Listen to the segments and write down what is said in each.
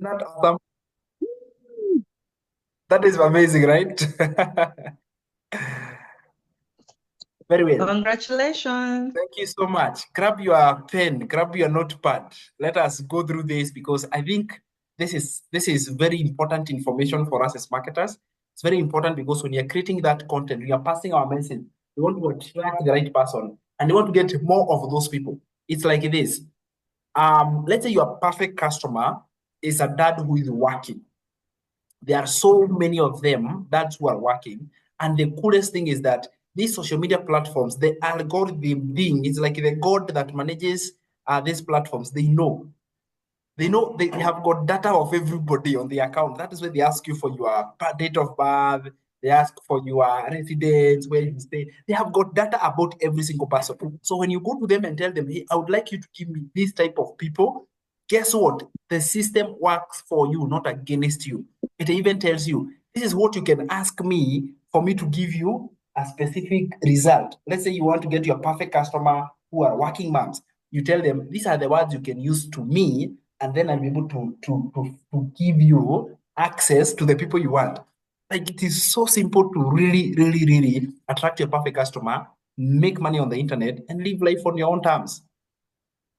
Not awesome. That is amazing, right? Very well. Congratulations. Thank you so much. Grab your pen, grab your notepad. Let us go through this because I think this is very important information for us as marketers. It's very important because when you're creating that content, we are passing our message. We want to attract the right person and we want to get more of those people. It's like this. Let's say your perfect customer is a dad who is working. There are so many of them, dads who are working. And the coolest thing is that these social media platforms, the algorithm thing is like the god that manages these platforms. They know they have got data of everybody on the account. That is why they ask you for your date of birth, they ask for your residence, where you stay. They have got data about every single person. So when you go to them and tell them, hey, I would like you to give me this type of people, guess what? The system works for you, not against you. It even tells you, this is what you can ask me for me to give you a specific result. Let's say you want to get your perfect customer who are working moms. You tell them, these are the words you can use to me, and then I'm able to give you access to the people you want. Like it is so simple to really, really, really attract your perfect customer, make money on the internet, and live life on your own terms.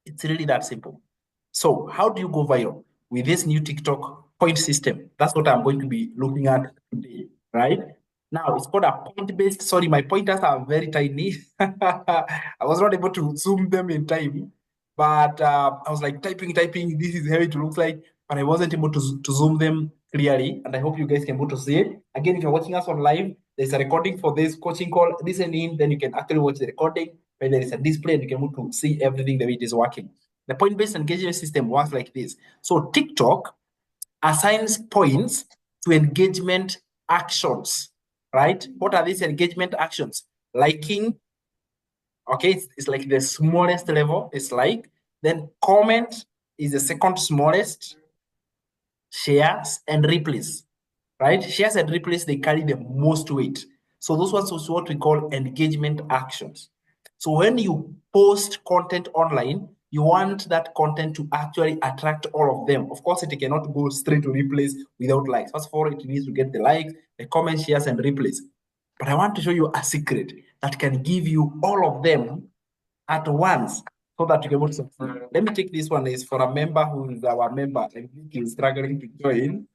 It's really that simple. So, how do you go viral with this new TikTok point system? That's what I'm going to be looking at today, right? Now, it's called a point based. Sorry, my pointers are very tiny. I was not able to zoom them in time, but I was like typing. This is how it looks like, but I wasn't able to zoom them clearly. And I hope you guys can able to see it. Again, if you're watching us on live, there's a recording for this coaching call. Listen in, then you can actually watch the recording. When there is a display, and you can able to see everything the way it is working. The point-based engagement system works like this. So TikTok assigns points to engagement actions, right? What are these engagement actions? Liking, okay, it's like the smallest level, it's like. Then comment is the second smallest. Shares and replays, right? Shares and replays, they carry the most weight. So those ones is what we call engagement actions. So when you post content online, you want that content to actually attract all of them. Of course, it cannot go straight to replays without likes. First of all, it needs to get the likes, the comments, shares, and replays. But I want to show you a secret that can give you all of them at once so that you can able to succeed. Let me take this one. Is for a member who is our member. I think he's struggling to join.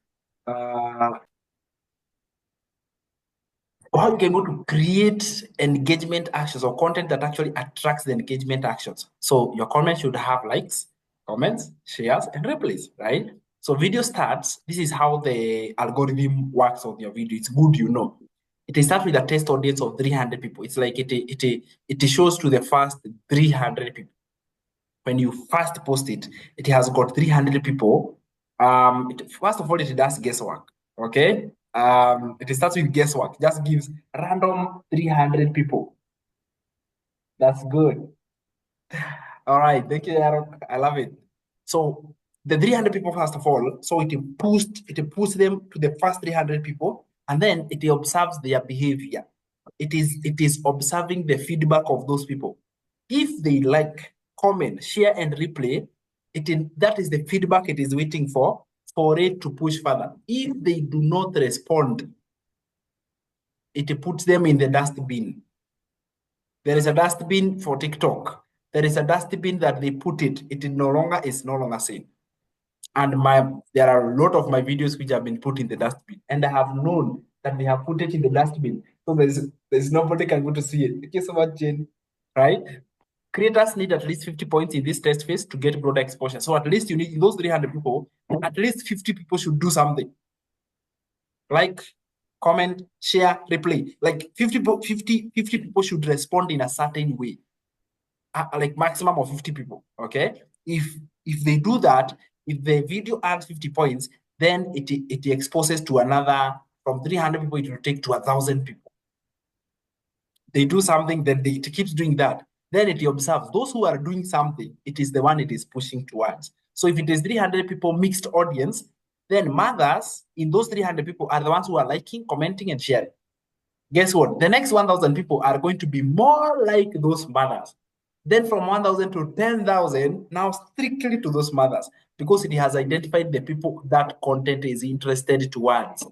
How you can go to create engagement actions or content that actually attracts the engagement actions. So your comment should have likes, comments, shares, and replays, right? So video starts. This is how the algorithm works on your video. It's good, you know. It starts with a test audience of 300 people. It's like it shows to the first 300 people. When you first post it, it has got 300 people. First of all, it does guesswork. Okay. It starts with guesswork. Just gives random 300 people. That's good. All right. Thank you, Aaron. I love it. So the 300 people, first of all, so it puts them to the first 300 people, and then it observes their behavior. It is observing the feedback of those people. If they like, comment, share, and replay, that is the feedback it is waiting for it to push further. If they do not respond, it puts them in the dustbin. There is a dustbin for TikTok. There is a dustbin that they put it. It is no longer seen. And there are a lot of my videos which have been put in the dustbin, and I have known that they have put it in the dustbin, so there's nobody can go to see it. Thank you so much, Jane. Right? Creators need at least 50 points in this test phase to get broader exposure. So at least you need those 300 people, at least 50 people should do something. Like, comment, share, replay. Like 50 people should respond in a certain way. Like maximum of 50 people. Okay. If they do that, if the video adds 50 points, then it exposes to another, from 300 people, it will take to 1,000 people. They do something, then it keeps doing that. Then it observes those who are doing something, it is the one it is pushing towards. So if it is 300 people mixed audience, then mothers in those 300 people are the ones who are liking, commenting, and sharing. Guess what? The next 1,000 people are going to be more like those mothers. Then from 1,000 to 10,000, now strictly to those mothers. because it has identified the people that content is interested towards.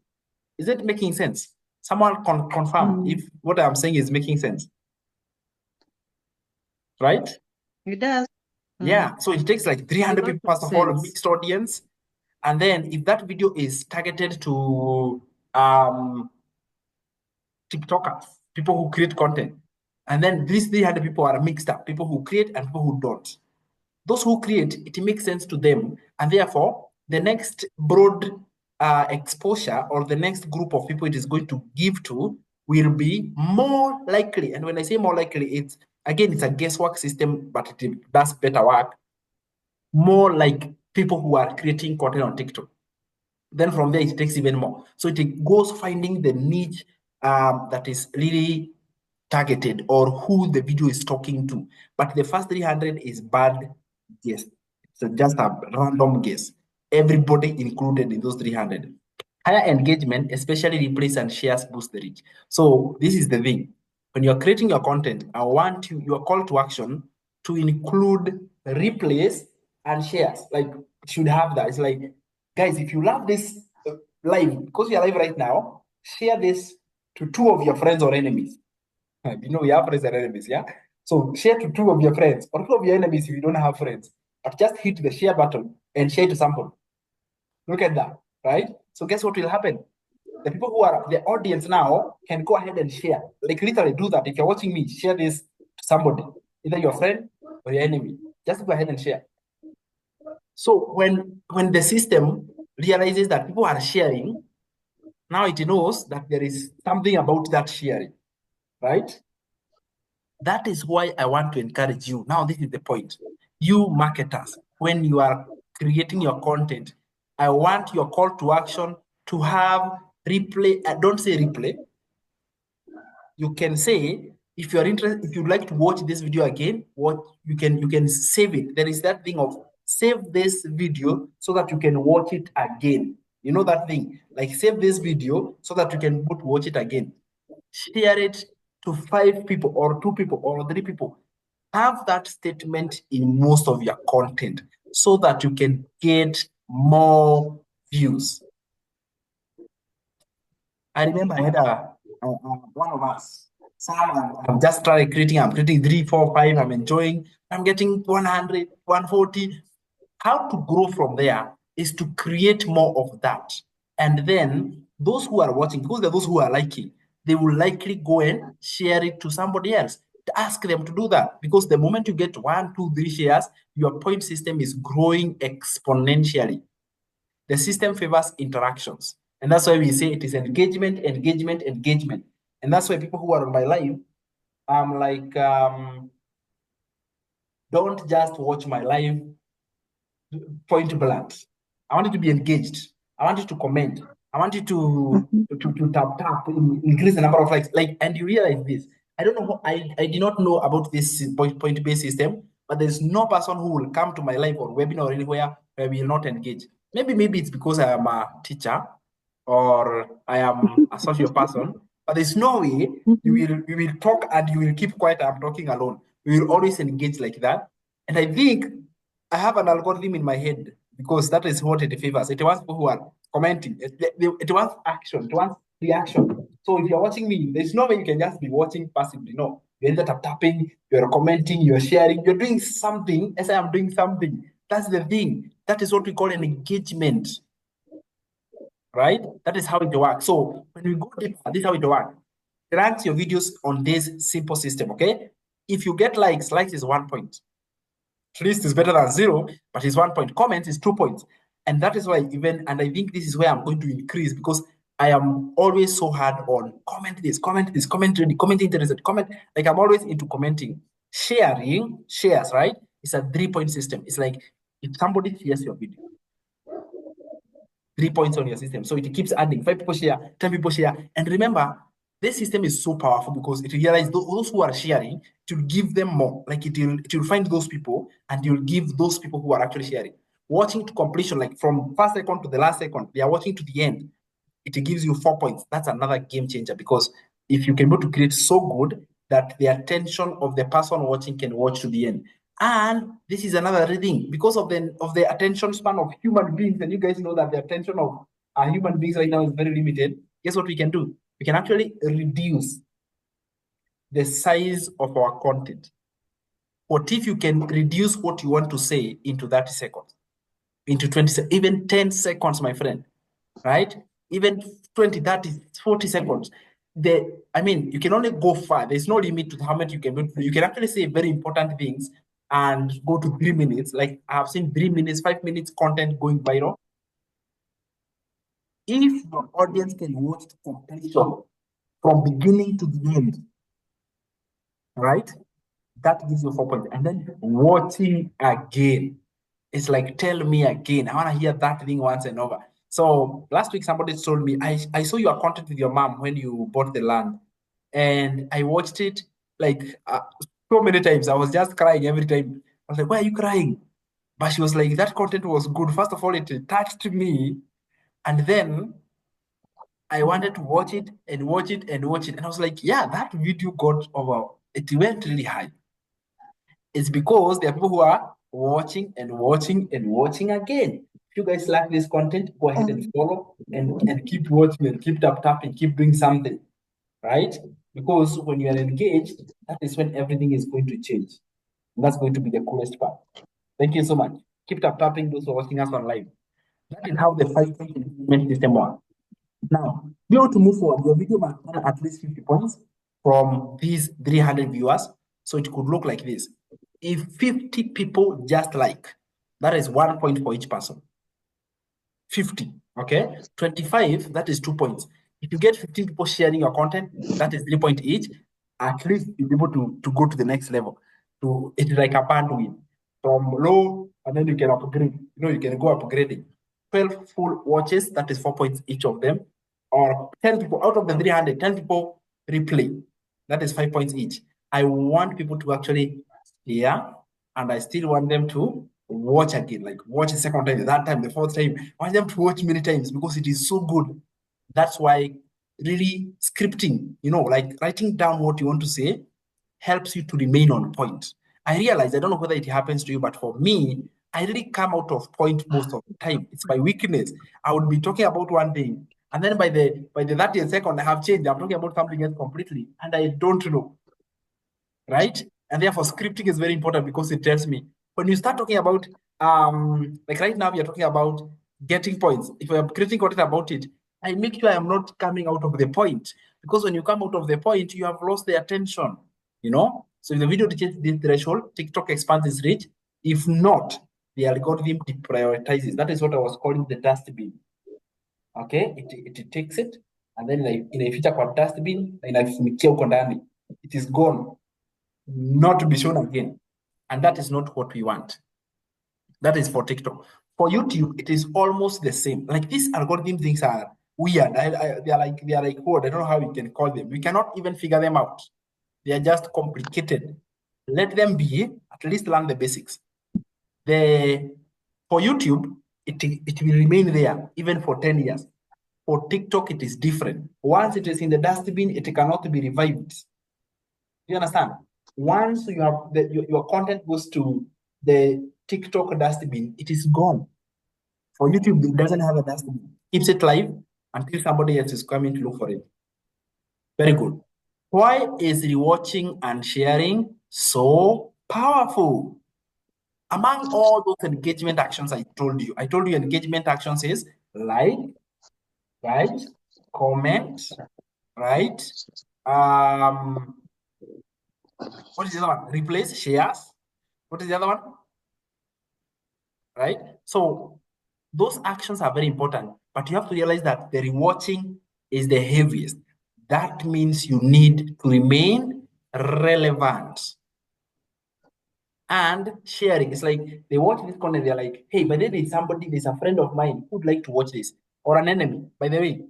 Is it making sense? Someone confirm if what I'm saying is making sense. Right? It does. Yeah. So it takes like 300 people, first of all, a mixed audience. And then if that video is targeted to TikTokers, people who create content, and then these 300 people are mixed up, people who create and people who don't. Those who create, it makes sense to them. And therefore, the next broad exposure or the next group of people it is going to give to will be more likely. And when I say more likely, it's again, it's a guesswork system, but it does better work. More like people who are creating content on TikTok. Then from there, it takes even more. So it goes finding the niche that is really targeted or who the video is talking to. But the first 300 is bad guess. It's just a random guess. Everybody included in those 300. Higher engagement, especially replays and shares, boost the reach. So this is the thing. When you're creating your content, I want your call to action to include replays and shares. Like, it should have that. It's like, guys, if you love this live, because you're live right now, share this to 2 of your friends or enemies. You know, we have friends and enemies, yeah? So share to 2 of your friends or 2 of your enemies if you don't have friends. But just hit the share button and share to somebody. Look at that, right? So guess what will happen? The people who are the audience now can go ahead and share. Like literally do that. If you're watching me, share this to somebody, either your friend or your enemy. Just go ahead and share. So when the system realizes that people are sharing, now it knows that there is something about that sharing, right? That is why I want to encourage you. Now, this is the point. You marketers, when you are creating your content, I want your call to action to have replay. Don't say replay. You can say if you are interested, if you'd like to watch this video again, what you can save it. There is that thing of save this video so that you can watch it again. You know that thing, like save this video so that you can watch it again. Share it to 5 people or 2 people or 3 people. Have that statement in most of your content so that you can get more views. I remember I had one of us. Sam, I've just started creating. I'm creating 3, 4, 5. I'm enjoying. I'm getting 100, 140. How to grow from there is to create more of that. And then those who are watching, because they're those who are liking, they will likely go and share it to somebody else. To ask them to do that. Because the moment you get 1, 2, 3 shares, your point system is growing exponentially. The system favors interactions. And that's why we say it is engagement, engagement, engagement. And that's why people who are on my live, I'm like, don't just watch my live point blank. I want you to be engaged. I want you to comment. I want you to tap, increase the number of likes. Like, and you realize this. I don't know. I did not know about this point-based system, but there's no person who will come to my live or webinar or anywhere where we will not engage. Maybe it's because I am a teacher or I am a social person, but there's no way we will talk and you will keep quiet. I'm talking alone. We will always engage like that. And I think I have an algorithm in my head because that is what it favors. It wants people who are commenting. It wants action. It wants reaction. So if you're watching me, there's no way you can just be watching passively. No, you're either tapping, you're commenting, you're sharing, you're doing something as I am doing something. That's the thing. That is what we call an engagement, right? That is how it works. So when we go deeper, this is how it works. Rank your videos on this simple system, okay? If you get likes is 1 point. At least is better than 0, but it's 1 point. Comments is 2 points. And that is why and I think this is where I'm going to increase because I am always so hard on comment this, comment ready, comment interested, comment. Like I'm always into commenting. Shares, right? It's a 3-point system. It's like if somebody shares your video, 3 points on your system. So it keeps adding. 5 people share, 10 people share. And remember, this system is so powerful because it realizes those who are sharing to give them more. Like it will find those people and you'll give those people who are actually sharing. Watching to completion, like from first second to the last second, they are watching to the end. It gives you 4 points. That's another game changer because if you can be able to create so good that the attention of the person watching can watch to the end. And this is another thing, because of the attention span of human beings, and you guys know that the attention of human beings right now is very limited. Guess what we can do? We can actually reduce the size of our content. What if you can reduce what you want to say into 30 seconds, into 20, even 10 seconds, my friend, right? Even 20, 30, 40 seconds. I mean, you can only go far. There's no limit to how much you can do. You can actually say very important things and go to 3 minutes. Like I've seen 3 minutes, 5 minutes content going viral. If your audience can watch completion from beginning to the end, right? That gives you 4 points. And then watching again. It's like, tell me again. I want to hear that thing once and over. So last week, somebody told me, I saw your content with your mom when you bought the land. And I watched it like so many times. I was just crying every time. I was like, why are you crying? But she was like, that content was good. First of all, it touched me. And then I wanted to watch it and watch it and watch it. And I was like, yeah, that video got over. It went really high. It's because there are people who are watching and watching and watching again. If you guys like this content, go ahead and follow and keep watching and keep tapping, keep doing something, right? Because when you are engaged, that is when everything is going to change. And that's going to be the coolest part. Thank you so much. Keep tapping those who are watching us online. That is how the 5 point improvement system works. Now, be able to move forward. Your video must earn at least 50 points from these 300 viewers. So it could look like this. If 50 people just like, that is 1 point for each person. 50, okay? 25, that is 2 points. If you get 15 people sharing your content, that is 3 points each. At least you'll be able to go to the next level. It's like a bandwidth from low, and then you can upgrade. You can go upgrading. 12 full watches, that is 4 points each of them. Or 10 people out of the 300, 10 people replay. That is 5 points each. I want people to actually hear, and I still want them to watch again, like watch a second time, that time, the fourth time. I want them to watch many times because it is so good. That's why really scripting, like writing down what you want to say helps you to remain on point. I realize, I don't know whether it happens to you, but for me, I really come out of point most of the time. It's my weakness. I would be talking about one thing, and then by the 30th second, I have changed. I'm talking about something else completely, and I don't know, right? And therefore, scripting is very important because it tells me when you start talking about, like right now, we are talking about getting points. If I'm creating content about it, I make sure I'm not coming out of the point, because when you come out of the point, you have lost the attention, So if the video reaches this threshold, TikTok expands its reach. If not, the algorithm deprioritizes. That is what I was calling the dustbin. Okay, it takes it and then inaificha kwa dustbin na inafunikia huko ndani. It is gone, not to be shown again. And that is not what we want. That is for TikTok. For YouTube, it is almost the same. Like these algorithm things are weird. They are like what? I don't know how we can call them. We cannot even figure them out. They are just complicated. Let them be. At least learn the basics. For YouTube, it will remain there even for 10 years. For TikTok, it is different. Once it is in the dustbin, it cannot be revived. You understand? Once you have your content goes to the TikTok dustbin, it is gone. For YouTube, it doesn't have a dustbin. Keeps it live until somebody else is coming to look for it. Very good. Why is rewatching and sharing so powerful? Among all those engagement actions I told you engagement actions is like, right, comment, right? What is the other one? Replace, shares. What is the other one? Right? So those actions are very important, but you have to realize that the rewatching is the heaviest. That means you need to remain relevant. And sharing, it's like they watch this content, they're like, hey, but then there's a friend of mine who'd like to watch this, or an enemy. By the way,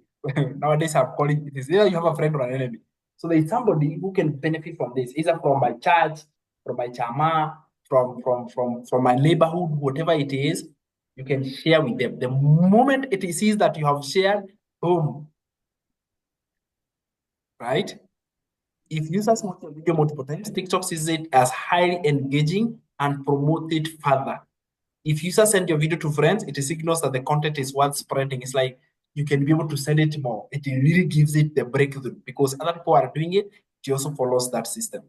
nowadays I'm calling it this. Either you have a friend or an enemy. So there's somebody who can benefit from this, either from my church, from my chama, from my neighborhood, whatever it is, you can share with them. The moment it sees that you have shared, boom, right? If users watch your video multiple times, TikTok sees it as highly engaging and promote it further. If users send your video to friends, it signals that the content is worth spreading. It's like you can be able to send it more. It really gives it the breakthrough because other people are doing it. It also follows that system.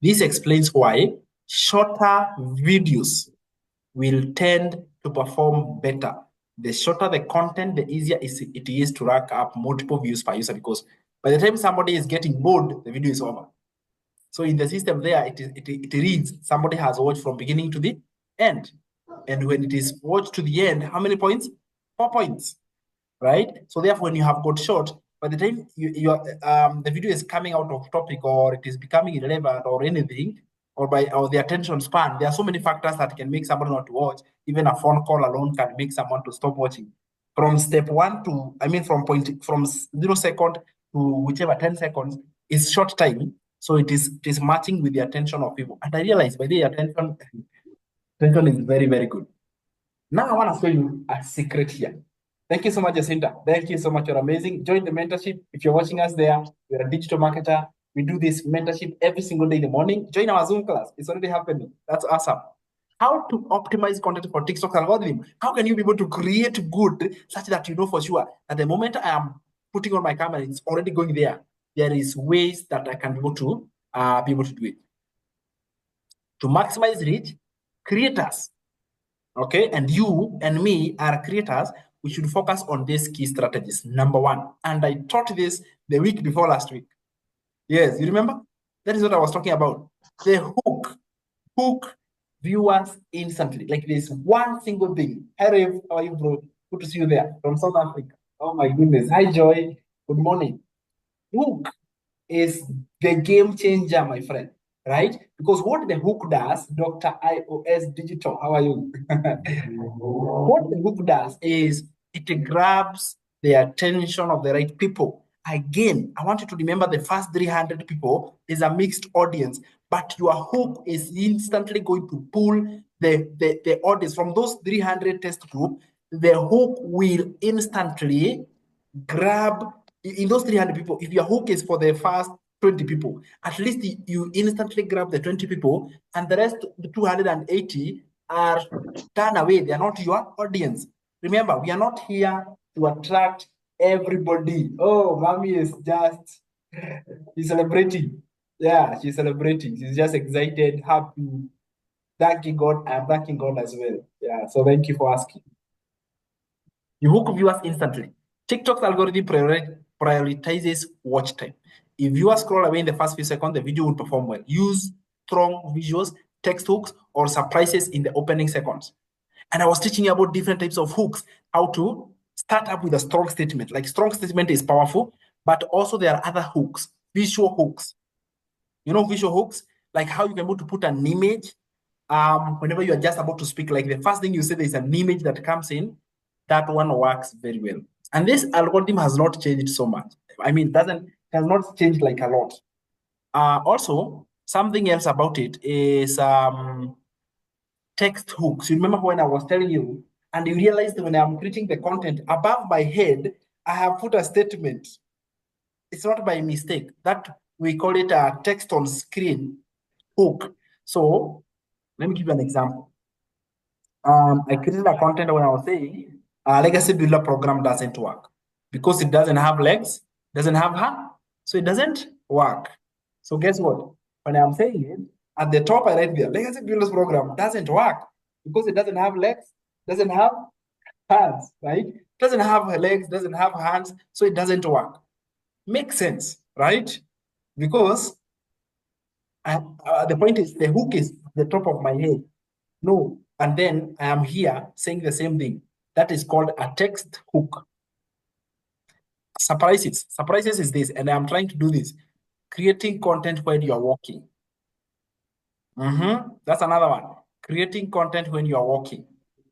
This explains why shorter videos will tend to perform better. The shorter the content, the easier it is to rack up multiple views per user because by the time somebody is getting bored, the video is over. So in the system there, it reads somebody has watched from beginning to the end. And when it is watched to the end, how many points? 4 points, right? So therefore, when you have got short, by the time the video is coming out of topic or it is becoming irrelevant or anything, or the attention span, there are so many factors that can make somebody not to watch. Even a phone call alone can make someone to stop watching. From step one to, from 0 second to whichever 10 seconds is short time. So it is matching with the attention of people. And I realize by the attention is very, very good. Now I want to show you a secret here. Thank you so much, Jacinta. Thank you so much. You're amazing. Join the mentorship. If you're watching us there, you're a digital marketer. We do this mentorship every single day in the morning. Join our Zoom class. It's already happening. That's awesome. How to optimize content for TikTok algorithm? How can you be able to create good such that you know for sure that the moment I am putting on my camera, it's already going there. There is ways that I can be able to do it. To maximize reach, creators, okay, and you and me are creators, we should focus on these key strategies. Number one, and I taught this the week before last week. Yes, you remember? That is what I was talking about. The hook viewers instantly. Like there's one single thing. Hi, Rev, how are you, bro? Good to see you there from South Africa. Oh my goodness. Hi, Joy. Good morning. Hook is the game changer, my friend, right? Because what the hook does, Dr. iOS Digital, how are you? What the hook does is it grabs the attention of the right people. Again, I want you to remember the first 300 people is a mixed audience, but your hook is instantly going to pull the audience from those 300 test group. The hook will instantly grab in those 300 people. If your hook is for the first 20 people, at least you instantly grab the 20 people, and the rest, the 280, are turned away. They are not your audience. Remember, we are not here to attract everybody. Oh, mommy is just, she's celebrating. Yeah, she's celebrating. She's just excited, happy, thanking God. I'm thanking God as well. Yeah, so thank you for asking. You hook viewers instantly. TikTok's algorithm prioritizes watch time. If viewers scroll away in the first few seconds, the video will perform well. Use strong visuals, text hooks, or surprises in the opening seconds. And I was teaching you about different types of hooks, how to start up with a strong statement. Like strong statement is powerful, but also there are other hooks, visual hooks. You know, visual hooks, like how you can able to put an image whenever you are just about to speak. Like the first thing you say, there's an image that comes in. That one works very well. And this algorithm has not changed so much. I mean, has not changed like a lot. Also, something else about it is text hooks. You remember when I was telling you, and you realized that when I'm creating the content above my head, I have put a statement. It's not by mistake. That we call it a text on screen hook. So let me give you an example. I created a content when I was saying a legacy builder program doesn't work because it doesn't have legs, doesn't have hand, so it doesn't work. So guess what? When I'm saying it, at the top I write there, legacy builders program doesn't work because it doesn't have legs, doesn't have hands, right? Doesn't have legs, doesn't have hands, so it doesn't work. Makes sense, right? Because the point is the hook is the top of my head. No, and then I am here saying the same thing. That is called a text hook. Surprises. Surprises is this, and I'm trying to do this. Creating content when you are walking. That's another one. Creating content when you are walking.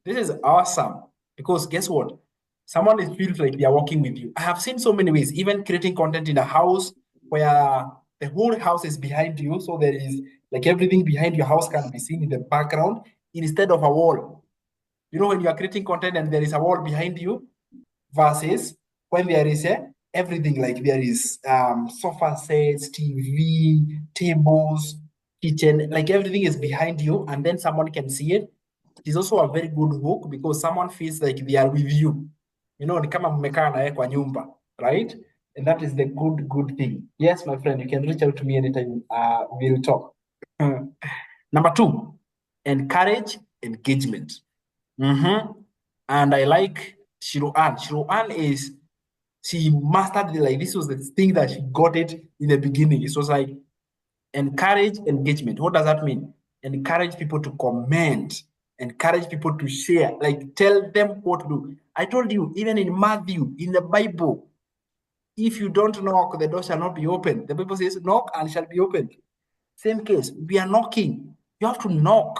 This is awesome because guess what? Someone feels like they are walking with you. I have seen so many ways, even creating content in a house where the whole house is behind you. So there is like everything behind your house can be seen in the background instead of a wall. You know, when you are creating content and there is a wall behind you versus when there is everything, like there is sofa sets, TV, tables, kitchen, like everything is behind you, and then someone can see it. It is also a very good hook because someone feels like they are with you. You know, ni kama mmekaa na yeye kwa nyumba, right? And that is the good thing. Yes, my friend, you can reach out to me anytime. We'll talk. Number two, encourage engagement. And I like Shiroan. Shiroan is, she mastered it. Like, this was the thing that she got it in the beginning. It was like, encourage engagement. What does that mean? Encourage people to comment, encourage people to share, like tell them what to do. I told you, even in Matthew, in the Bible, if you don't knock, the door shall not be opened. The Bible says, knock and shall be opened. Same case, we are knocking. You have to knock.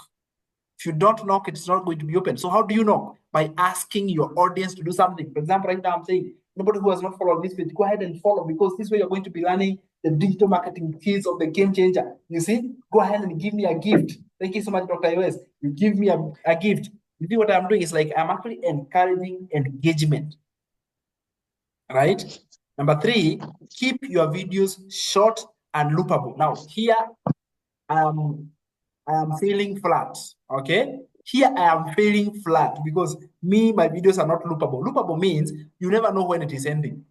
If you don't knock, it's not going to be open. So how do you knock? By asking your audience to do something. For example, right now I'm saying, nobody who has not followed this page, go ahead and follow, because this way you're going to be learning the digital marketing keys of the game changer. You see, go ahead and give me a gift. Thank you so much, Dr. iOS. You give me a gift. You see what I'm doing is like, I'm actually encouraging engagement, right? Number three, keep your videos short and loopable. Now, here, I am feeling flat, okay? Here I am feeling flat because my videos are not loopable. Loopable means you never know when it is ending.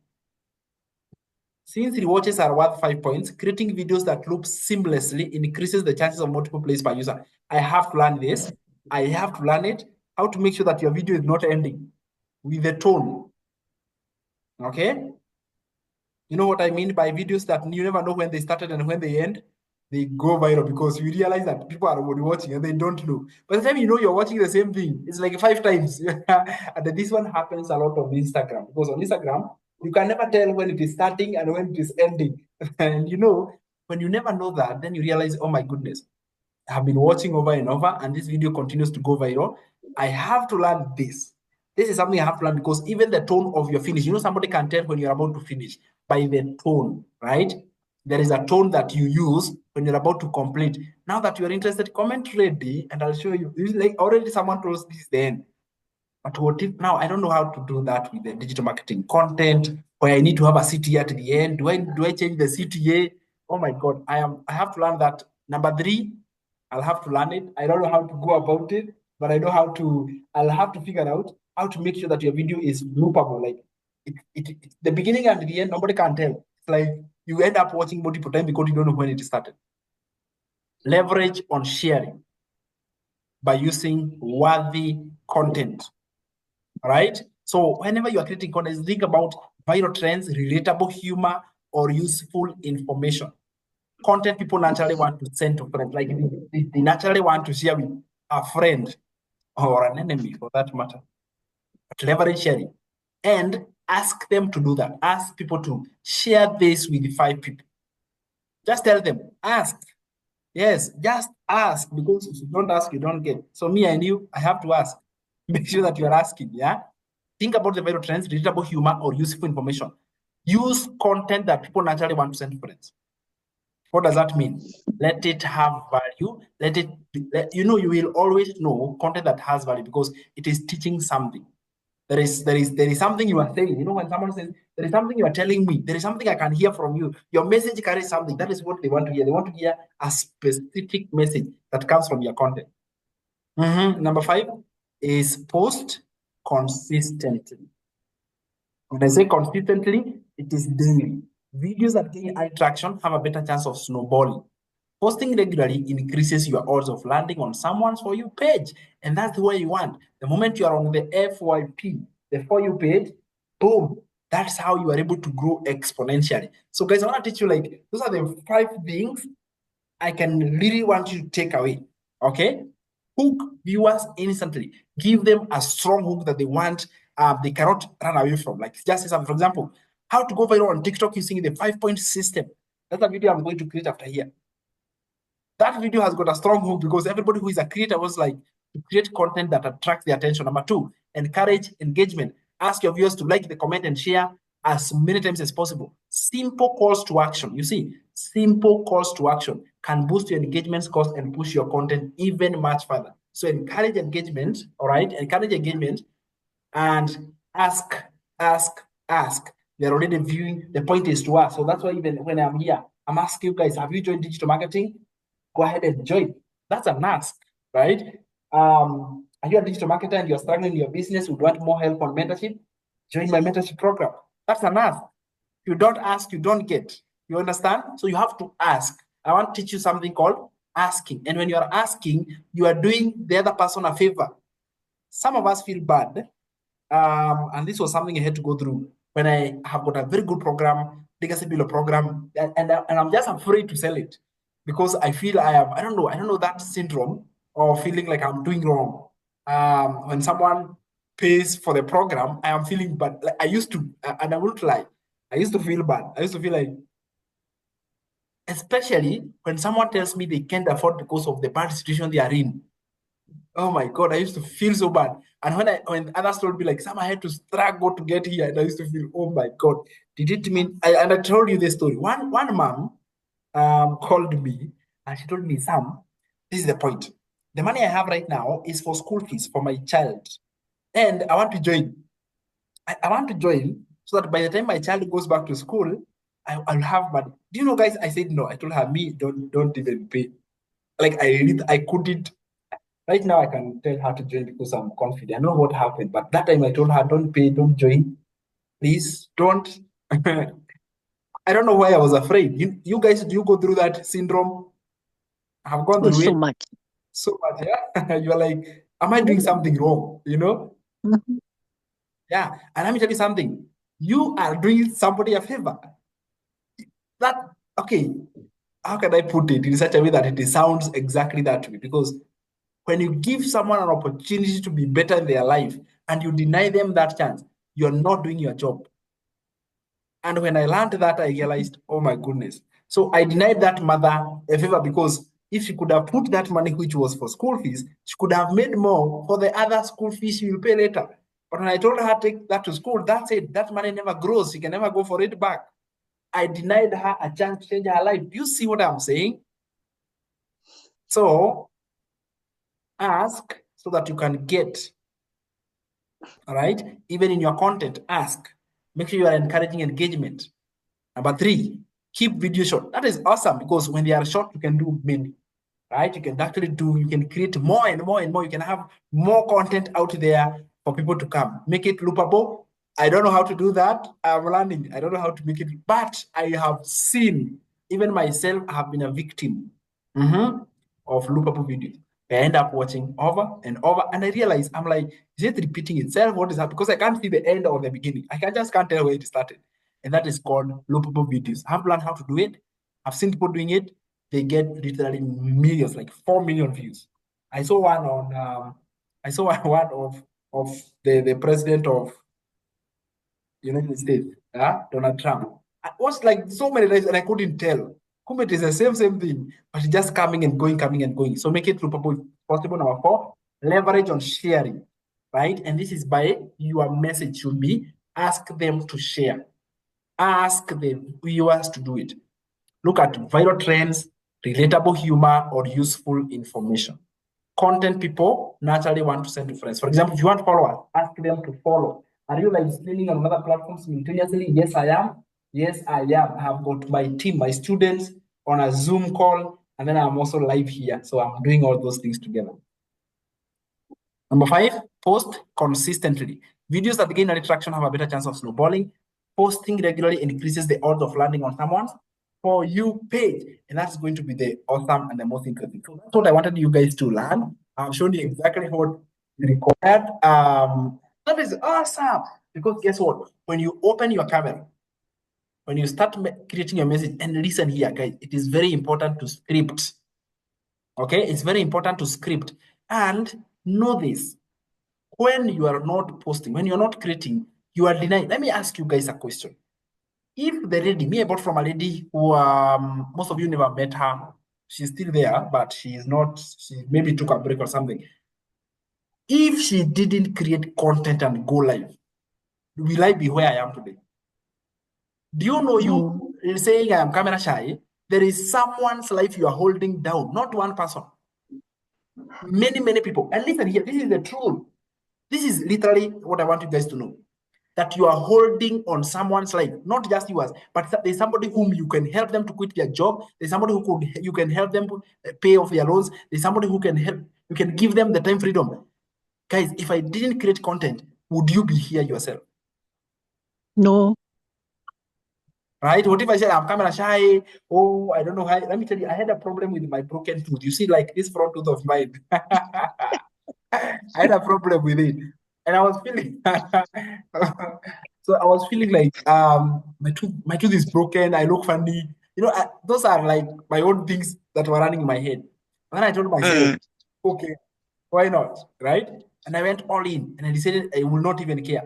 Since rewatches are worth 5 points, creating videos that loop seamlessly increases the chances of multiple plays per user. I have to learn this. I have to learn it, how to make sure that your video is not ending with a tone, okay? You know what I mean by videos that you never know when they started and when they end? They go viral because you realize that people are watching and they don't know. By the time you know you're watching the same thing, it's like 5 times. And this one happens a lot on Instagram, because on Instagram, you can never tell when it is starting and when it is ending. And you know, when you never know that, then you realize, oh my goodness, I have been watching over and over, and this video continues to go viral. I have to learn this. This is something I have to learn, because even the tone of your finish, you know, somebody can tell when you're about to finish by the tone, right? There is a tone that you use when you're about to complete. Now that you're interested, comment ready, and I'll show you. It's like already someone told this then. But what if now I don't know how to do that with the digital marketing content, where I need to have a CTA at the end? Do I change the CTA? Oh my God, I have to learn that. Number three, I'll have to learn it. I don't know how to go about it, but I know I'll have to figure out how to make sure that your video is loopable. Like the beginning and the end, nobody can tell. It's like you end up watching multiple times because you don't know when it started. Leverage on sharing by using worthy content, right? So whenever you are creating content, think about viral trends, relatable humor, or useful information. Content people naturally want to send to friends. Like they naturally want to share with a friend or an enemy for that matter. But leverage sharing and ask them to do that. Ask people to share this with 5 people. Just tell them, ask. Yes, just ask, because if you don't ask, you don't get. So me and you, I have to ask. Make sure that you are asking, yeah? Think about the viral trends, relatable humor, or useful information. Use content that people naturally want to send to friends. What does that mean? Let it have value. You will always know content that has value because it is teaching something. There is something you are saying. You know, when someone says, there is something you are telling me, there is something I can hear from you. Your message carries something. That is what they want to hear. They want to hear a specific message that comes from your content. Number 5 is post consistently. When I say consistently, it is daily. Videos that gain eye traction have a better chance of snowballing. Posting regularly increases your odds of landing on someone's For You page. And that's the way you want. The moment you are on the FYP, the For You page, boom, that's how you are able to grow exponentially. So guys, I want to teach you, like, those are the 5 things I can really want you to take away. Okay? Hook viewers instantly. Give them a strong hook that they want, they cannot run away from. Like, just say something. For example, how to go viral on TikTok using the 5-point system. That's a video I'm going to create after here. That video has got a strong hook because everybody who is a creator was like, to create content that attracts the attention. Number 2, encourage engagement. Ask your viewers to like, the comment, and share as many times as possible. Simple calls to action. You see, simple calls to action can boost your engagement scores and push your content even much further. So encourage engagement, all right? Encourage engagement and ask. They're already viewing. The point is to ask. So that's why even when I'm here, I'm asking you guys, have you joined digital marketing? go ahead and join. That's an ask, right? Are you a digital marketer and you're struggling in your business, would want more help on mentorship? Join my mentorship program. That's an ask. If you don't ask, you don't get. You understand? So you have to ask. I want to teach you something called asking. And when you are asking, you are doing the other person a favor. Some of us feel bad. And this was something I had to go through when I have got a very good program, legacy builder program, and I'm just afraid to sell it because I feel I don't know that syndrome of feeling like I'm doing wrong. When someone pays for the program, I am feeling bad. Like I used to, and I won't lie, I used to feel bad. I used to feel like, especially when someone tells me they can't afford because of the bad situation they are in. Oh my God, I used to feel so bad. And when others told me like, Sam, I had to struggle to get here, and I used to feel, oh my God, did it mean? And I told you this story. One mom called me and she told me, Sam, this is the point. The money I have right now is for school fees for my child, and I want to join. I want to join so that by the time my child goes back to school, I'll have money. Do you know, guys? I said no. I told her, me, don't even pay. Like I couldn't. Right now, I can tell her to join because I'm confident. I know what happened, but that time I told her, don't pay, don't join. Please don't. I don't know why I was afraid. You guys, do you go through that syndrome? I've gone through So it much. so much. Yeah. You're like, am I doing something wrong? Mhm. Yeah. And let me tell you something. You are doing somebody a favor. That, okay, how can I put it in such a way that it sounds exactly that way? Because when you give someone an opportunity to be better in their life and you deny them that chance, you're not doing your job. And when I learned that, I realized, oh my goodness. So I denied that mother a favor because if she could have put that money, which was for school fees, she could have made more for the other school fees she will pay later. But when I told her take that to school, that's it. That money never grows. She can never go for it back. I denied her a chance to change her life. Do you see what I'm saying? So ask so that you can get. All right. Even in your content, ask. Make sure you are encouraging engagement. Number three, keep video short. That is awesome because when they are short, you can do many, right? You can create more and more and more. You can have more content out there for people to come. Make it loopable. I don't know how to do that. I'm learning. I don't know how to make it, but I have seen, even myself, I have been a victim of loopable videos. I end up watching over and over, and I realize I'm like, is it repeating itself? What is that? Because I can't see the end or the beginning. Can't tell where it started. And that is called loopable videos. I've learned how to do it. I've seen people doing it. They get literally millions, like 4 million views. I saw one on I saw one of the president of United States, Donald Trump. I watched like so many times and I couldn't tell. Kumbe it is the same thing, but it's just coming and going, coming and going. So make it loopable if possible. Number four, leverage on sharing, right? And this is by your message should be ask them to share. Ask the viewers to do it. Look at viral trends, relatable humor, or useful information. Content people naturally want to send to friends. For example, if you want followers, ask them to follow. Are you live streaming on other platforms simultaneously? Yes, I am. Yes, I am. I have got my team, my students on a Zoom call, and then I'm also live here. So I'm doing all those things together. Number five, post consistently. Videos that gain traction have a better chance of snowballing. Posting regularly increases the odds of landing on someone's For You page. And that's going to be the awesome and the most interesting. So that's what I wanted you guys to learn. I've shown you exactly what required. That is awesome. Because guess what? When you open your camera, when you start creating your message, and listen here, guys, it is very important to script. Okay, it's very important to script. And know this, when you are not posting, when you're not creating, you are denying. Let me ask you guys a question. If the lady, me, I bought from a lady who most of you never met her, she's still there, but she is not, she maybe took a break or something. If she didn't create content and go live, will I be where I am today? Do you know you saying I am camera shy? There is someone's life you are holding down, not one person. Many, many people. And listen here, this is the truth. This is literally what I want you guys to know. that you are holding on someone's life, not just yours, but there's somebody whom you can help them to quit their job. There's somebody you can help them pay off their loans. There's somebody who can help, you can give them the time freedom. Guys, if I didn't create content, would you be here yourself? No. Right? What if I said I'm camera shy? Oh, I don't know how. Let me tell you, I had a problem with my broken tooth. You see, like this front tooth of mine. I had a problem with it. And I was feeling so I was feeling like my tooth is broken, I look funny. You know, those are like my own things that were running in my head. And then I told myself, okay, why not? Right? And I went all in and I decided I will not even care.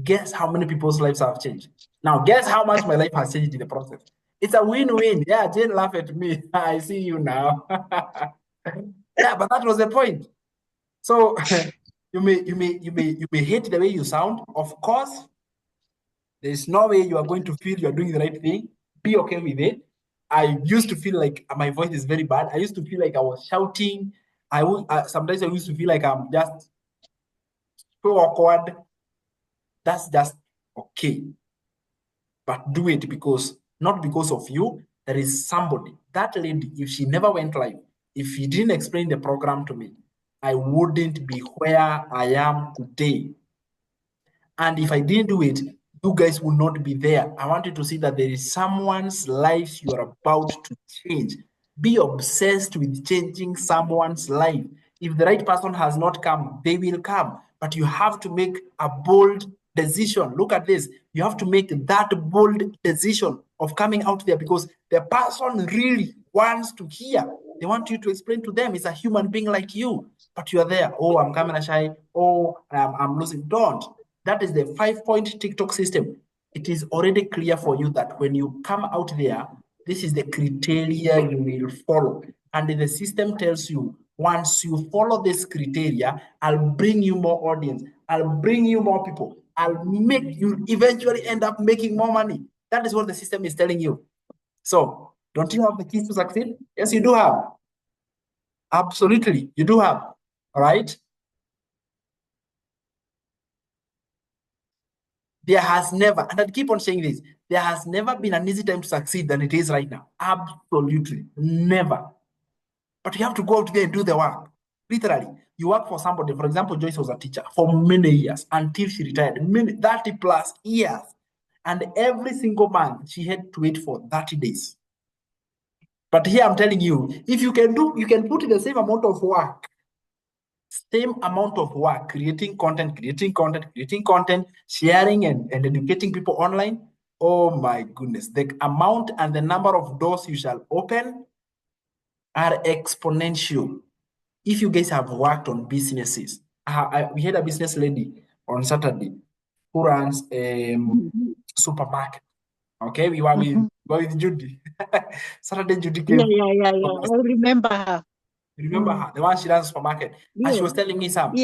Guess how many people's lives have changed? Now, guess how much my life has changed in the process. It's a win-win. Yeah, Jane laugh at me. I see you now. Yeah, but that was the point. So you may hate the way you sound. Of course, there's no way you are going to feel you are doing the right thing. Be okay with it. I used to feel like my voice is very bad. I used to feel like I was shouting. I would sometimes I used to feel like I'm just so awkward. That's just okay. But do it because not because of you. There is somebody. That lady, if she never went live, if she didn't explain the program to me, I wouldn't be where I am today. And if I didn't do it, you guys will not be there. I want you to see that there is someone's life you are about to change. Be obsessed with changing someone's life. If the right person has not come, they will come. But you have to make a bold decision. Look at this. You have to make that bold decision of coming out there because the person really wants to hear. They want you to explain to them. It's a human being like you, but you are there. Oh, I'm coming shy. Oh, I'm losing. Don't. That is the 5-point TikTok system. It is already clear for you that when you come out there, this is the criteria you will follow. And the system tells you, once you follow this criteria, I'll bring you more audience. I'll bring you more people. I'll make you eventually end up making more money. That is what the system is telling you. So, don't you have the keys to succeed? Yes, you do have. Absolutely, you do have. All right. There has never, and I keep on saying this, there has never been an easy time to succeed than it is right now. Absolutely. Never. But you have to go out there and do the work. Literally, you work for somebody. For example, Joyce was a teacher for many years until she retired, 30 plus years. And every single month, she had to wait for 30 days. But here I'm telling you, if you can do, you can put in the same amount of work, creating content, sharing and educating people online. Oh my goodness, the amount and the number of doors you shall open are exponential. If you guys have worked on businesses, we had a business lady on Saturday who runs a supermarket. Okay, we were with Judy. Saturday, Judy came. Yeah. I remember her. Remember her, the one she runs supermarket. And she was telling me, Sam,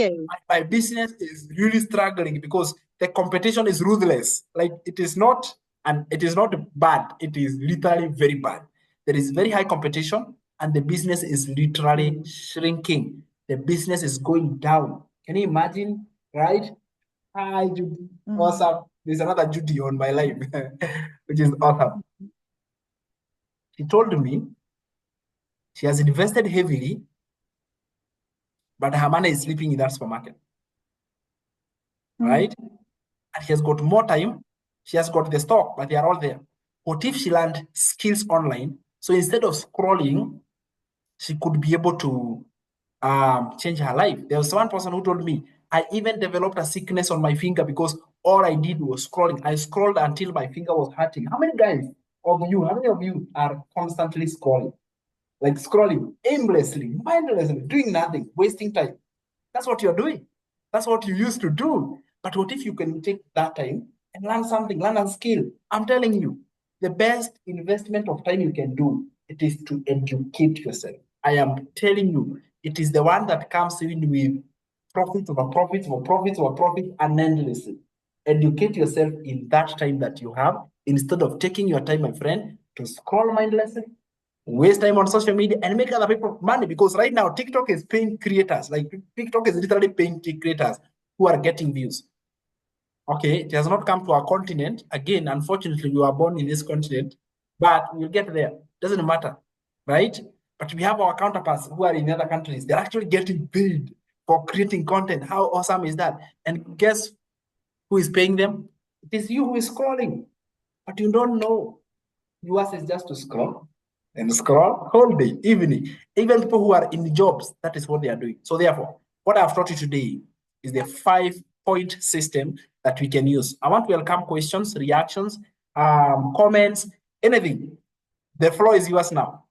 my business is really struggling because the competition is ruthless. Like it is not, and it is not bad. It is literally very bad. There is very high competition, and the business is literally shrinking. The business is going down. Can you imagine? Right? Hi, Judy. What's up? There's another Judy on my life, which is awesome. She told me she has invested heavily, but her money is sleeping in that supermarket. Right? And she has got more time. She has got the stock, but they are all there. What if she learned skills online? So instead of scrolling, she could be able to change her life. There was one person who told me, I even developed a sickness on my finger because all I did was scrolling. I scrolled until my finger was hurting. How many of you are constantly scrolling? Like scrolling aimlessly, mindlessly, doing nothing, wasting time. That's what you're doing. That's what you used to do. But what if you can take that time and learn something, learn a skill? I'm telling you, the best investment of time you can do, it is to educate yourself. I am telling you, it is the one that comes in with profits over profits over profits over profits and endlessly. Educate yourself in that time that you have instead of taking your time, my friend, to scroll mindlessly, waste time on social media and make other people money, because right now TikTok is paying creators. Like TikTok is literally paying creators who are getting views. Okay, it has not come to our continent. Again, unfortunately, we were born in this continent, but we'll get there. Doesn't matter, right? But we have our counterparts who are in other countries. They're actually getting paid for creating content. How awesome is that? And guess who is paying them? It is you who is scrolling, but you don't know. Yours is just to scroll and scroll whole day, evening. Even people who are in jobs, that is what they are doing. So therefore, what I've taught you today is the 5-point system that we can use. I want to welcome questions, reactions, comments, anything. The floor is yours now.